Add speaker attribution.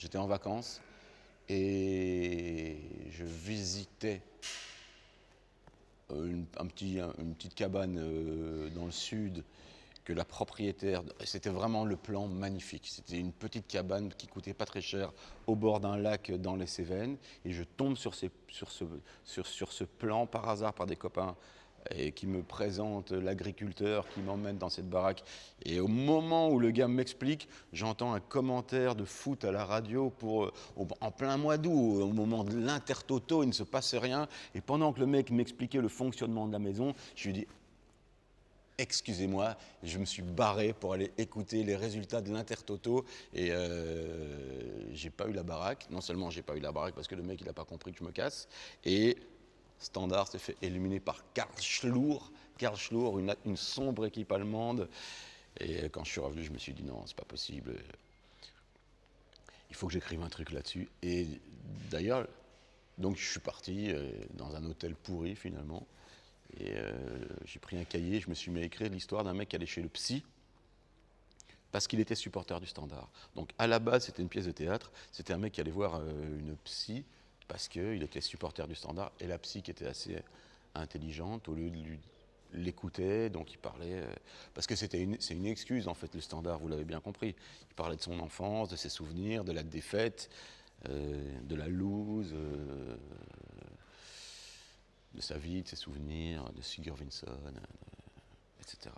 Speaker 1: J'étais en vacances et je visitais une petite cabane dans le sud que la propriétaire, c'était vraiment le plan magnifique. C'était une petite cabane qui coûtait pas très cher au bord d'un lac dans les Cévennes. Et je tombe sur ce plan par hasard par des copains et qui me présentent l'agriculteur qui m'emmène dans cette baraque. Et au moment où le gars m'explique, j'entends un commentaire de foot à la radio en plein mois d'août, au moment de l'Intertoto, il ne se passait rien. Et pendant que le mec m'expliquait le fonctionnement de la maison, je lui dis excusez-moi, je me suis barré pour aller écouter les résultats de l'Intertoto et j'ai pas eu la baraque. Non seulement j'ai pas eu la baraque parce que le mec il a pas compris que je me casse, et Standard s'est fait éliminer par Karl Schlur. Karl Schlur, une sombre équipe allemande. Et quand je suis revenu, je me suis dit non, c'est pas possible. Il faut que j'écrive un truc là-dessus. Et d'ailleurs, donc je suis parti dans un hôtel pourri finalement. Et j'ai pris un cahier, je me suis mis à écrire l'histoire d'un mec qui allait chez le psy parce qu'il était supporter du Standard. Donc à la base, c'était une pièce de théâtre. C'était un mec qui allait voir une psy parce qu'il était supporter du Standard. Et la psy, qui était assez intelligente, au lieu de l'écouter, donc il parlait... parce que c'est une excuse, en fait, le Standard, vous l'avez bien compris. Il parlait de son enfance, de ses souvenirs, de la défaite, de la loose... de sa vie, de ses souvenirs, de Sigurd Winsson, etc.